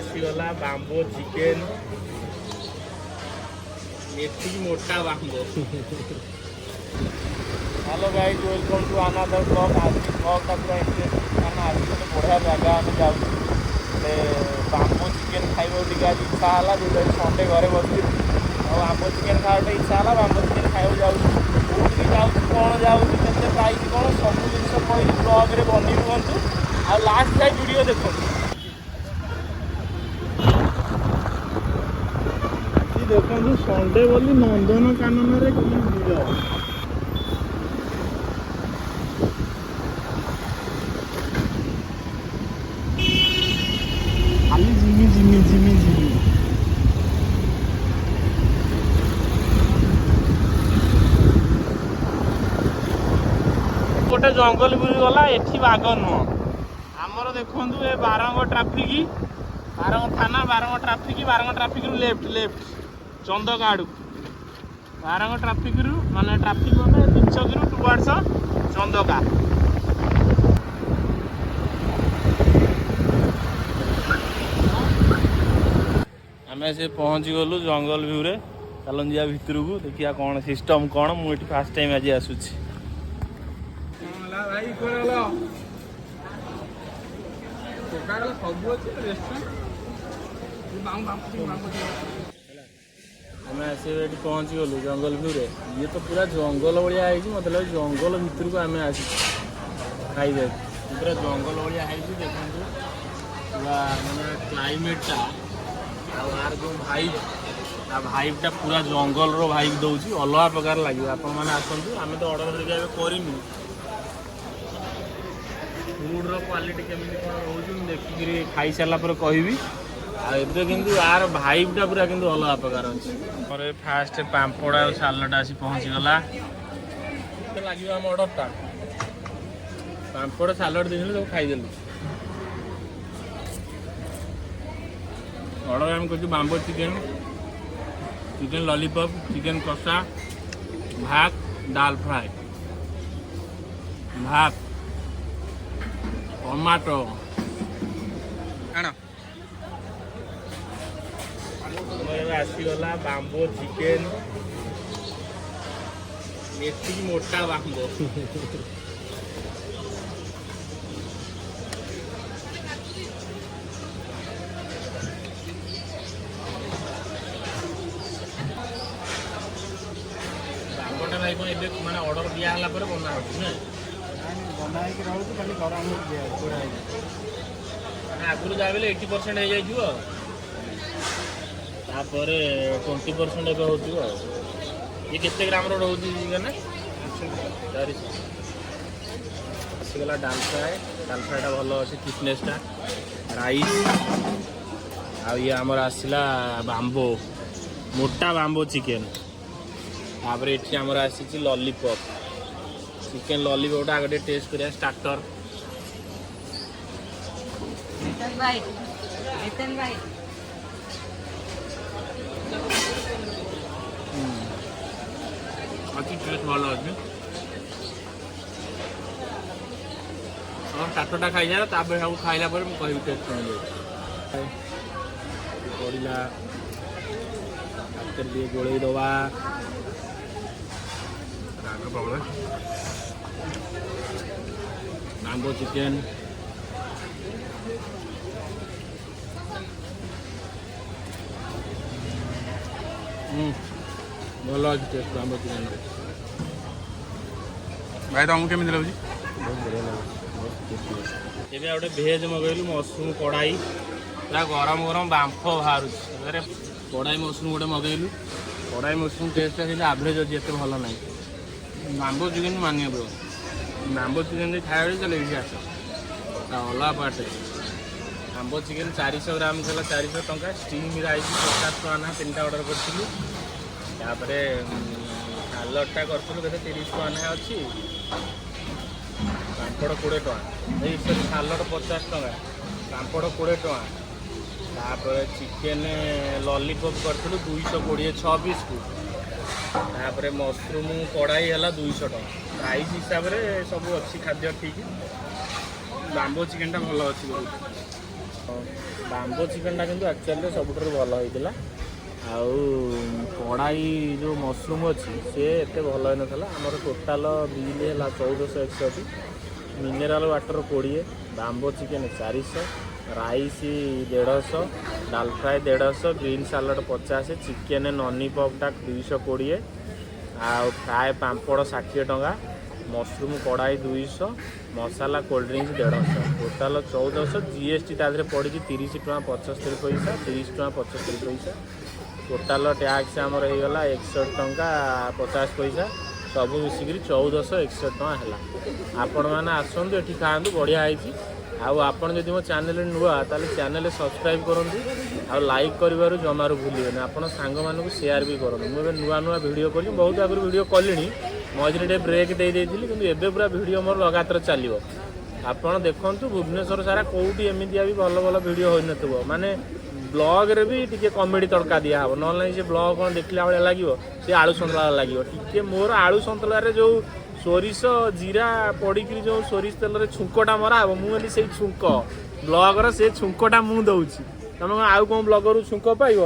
आसीगला bamboo chicken एति मोटा bamboo. Hello guys, welcome to another blog. आज की ब्लॉग का पूरा इंटरेस्टिंग खाना आज गोटे बढ़िया जगह आम जाऊँ बाम्बो चिकेन खाइबा टी आज इच्छा है जो संडे घरे बस बाम्बो चिकेन खावा इच्छा है बाम्बो चिकेन खाइबा जाऊँ जाऊँ कौन जाऊँ के प्राइस कौन सब जिन कही ब्लॉग बनी रुहतु आ लास्ट जाए वीडियो देखो। देखो संडे बोली नंदनकानन रे कि भिड़ खाली जिमी जिमी जिमी जिमी गोटे जंगल बुरी गला एठी बाघ नुह आमर देखु ए बारंग ट्राफिक बारंग थाना बारंग ट्राफिक रु लेफ्ट लेफ्ट चंदका आड़ बारंग ट्राफिक रु माने ट्राफिक माने 300 रु टुवर्ड्स चंदका। आम से पहुँच गलु जंगल व्यू रे चलन जा भितर को देखिया कौन सिस्टम कौन मुझे फास्ट टाइम आज आसूची। आम आसे पहुँच गलु जंगल व्यू रे ये तो पूरा जंगल भाया है मतलब जंगल भितर को आम आस खाई जाए पूरा जंगल भाया है देखो पूरा माने क्लाइमेटा आर जो भाइबटा पूरा जंगल रो भाइब दौर अलग प्रकार लगे आपण मैंने आसतु आम तो अर्डर करके करूँ फुड्र क्वालिटी केमी कौन रोज देखिए खाई सारा पर कहि आबे कि यार भाइबटा पूरा कि अलग प्रकार अच्छे फास्ट पापड़ आ सालड आसी पहुँचीगला लगे आम अर्डरटा पापड़ सालड देखें सब खाईदेलु अर्डर आम कर bamboo chicken chicken lollipop chicken कषा भात दाल फ्राए भात टमाटो आसीगला बाम्बो चिकेन एति मोटा बाम्बो भाई कौन ए मैंने ऑर्डर दिया पर बना बना रोचे खाली गरम आगुरी जा 80% हो जाइए तापर 20% एवं हो ये केते ग्राम रोचे चिकेन 400 आसीगला दाल फ्राएटा भल अच्छे थिकनेसटा राइस आ ये आमर आसला बाम्बो मोटा बाम्बो चिकेन तापर ये आमर आसी लॉलीपॉप चिकेन लॉलीपॉप आगे टेस्ट करिया स्टार्टर अच्छी टेस्ट भल अच्छे स्टार्टरटा खाई जाए सब खाइला कह टेस्ट कौन पड़ा हाथ दिए गोल दबा बाम्बो चिकेन भल अच्छे टेस्ट बाम्बो चिकेन भाई तुमको केमी लगे बहुत बढ़िया लगे ये गोटे भेज मगेलु मशरूम कढ़ाई पूरा गरम गरम बांफ बाहर कढ़ाई मशरूम गोटे मगेलु कढ़ाई मशरूम टेस्ट एवरेज अच्छी एत भल ना बाम्बो चिकेन मानिए पड़ो बाम्बो चिकेन खाया चले ये आस अलग पार्ट बाम्बो चिकेन 400 ग्राम था 400 टंका स्टीम राइस 50 टका ना 3टा ऑर्डर करूँ सालडटा करूँ के 30 टका ना अच्छी पापड़ 20 टका सरी सालड 50 टका पापड़ 20 टका तापर चिकेन लॉलीपॉप करूँ 220 6 पीस को तापर मशरूम कढ़ाई है 200 टका प्राइस हिसाब से सब अच्छी खाद्य ठीक बाम्बो चिकेन टा भल अच्छी बहुत ବାମ୍ବୋ ଚିକେନଟା କିନ୍ତୁ ଆକ୍ଚୁଆଲି ସବୁଠାରୁ ଭଲ ହେଇଥିଲା। ଆଉ କଢ଼ାଇ ଯେଉଁ ମସରୁମ୍ ଅଛି ସେ ଏତେ ଭଲ ହେଇନଥିଲା। ଆମର ଟୋଟାଲ ବିଲ୍ ହେଲା 1461, mineral water 20, bamboo chicken 400, rice 150, ଡାଲ ଫ୍ରାଏ 150, ଗ୍ରୀନ୍ ସାଲାଡ଼ 50, ଚିକେନ ନନିପପ୍ଟା 220, ଆଉ ଫ୍ରାଏ ପାମ୍ପଡ଼ 60 ଟଙ୍କା, ମସରୁମ୍ କଢ଼ାଇ 200, ମସଲା କୋଲ୍ଡ ଡ୍ରିଙ୍କ୍ସ 150, ଟୋଟାଲ 1400। GST ତା ଦେହରେ ପଡ଼ିଛି 30 ଟଙ୍କା 75 ପଇସା, 30 ଟଙ୍କା 75 ପଇସା। ଟୋଟାଲ ଟ୍ୟାକ୍ସ ଆମର ହେଇଗଲା 61 ଟଙ୍କା 50 ପଇସା। ସବୁ ମିଶିକିରି 1461 ଟଙ୍କା ହେଲା। ଆପଣମାନେ ଆସନ୍ତୁ ଏଠି ଖାଆନ୍ତୁ, ବଢ଼ିଆ ହେଇଛି। ଆଉ ଆପଣ ଯଦି ମୋ ଚ୍ୟାନେଲରେ ନୂଆ ତାହେଲେ ଚ୍ୟାନେଲ ସବସ୍କ୍ରାଇବ୍ କରନ୍ତୁ, ଆଉ ଲାଇକ୍ କରିବାରୁ ଜମାରୁ ଭୁଲିବେନି। ଆପଣ ସାଙ୍ଗମାନଙ୍କୁ ସେୟାର ବି କରନ୍ତୁ। ମୁଁ ଏବେ ନୂଆ ନୂଆ ଭିଡ଼ିଓ କଲି, ବହୁତ ଆଗରୁ ଭିଡ଼ିଓ କଲିଣି, ମଝିରେ ଟିକେ ବ୍ରେକ୍ ଦେଇଥିଲି, କିନ୍ତୁ ଏବେ ପୁରା ଭିଡ଼ିଓ ମୋର ଲଗାତାର ଚାଲିବ। ଆପଣ ଦେଖନ୍ତୁ ଭୁବନେଶ୍ୱର ସାରା କେଉଁଠି ଏମିତିଆ ବି ଭଲ ଭଲ ଭିଡ଼ିଓ ହୋଇନଥିବ। ମାନେ ବ୍ଲଗ୍ରେ ବି ଟିକେ କମେଡ଼ି ତଡ଼କା ଦିଆହେବ, ନହେଲେ ନାହିଁ ସେ ବ୍ଲଗ୍ କ'ଣ ଦେଖିଲା ଭଳିଆ ଲାଗିବ, ସେ ଆଳୁ ସନ୍ତୁଳା ଲାଗିବ। ଟିକେ ମୋର ଆଳୁ ସନ୍ତୁଳାରେ ଯେଉଁ ସୋରିଷ ଜିରା ପଡ଼ିକିରି ଯେଉଁ ସୋରିଷ ତେଲରେ ଛୁଙ୍କଟା ମରା ହେବ, ମୁଁ ଏଠି ସେଇ ଛୁଙ୍କ ବ୍ଲଗର ସେ ଛୁଙ୍କଟା ମୁଁ ଦେଉଛି। ତମେ କ'ଣ ଆଉ କ'ଣ ବ୍ଲଗରୁ ଛୁଙ୍କ ପାଇବ?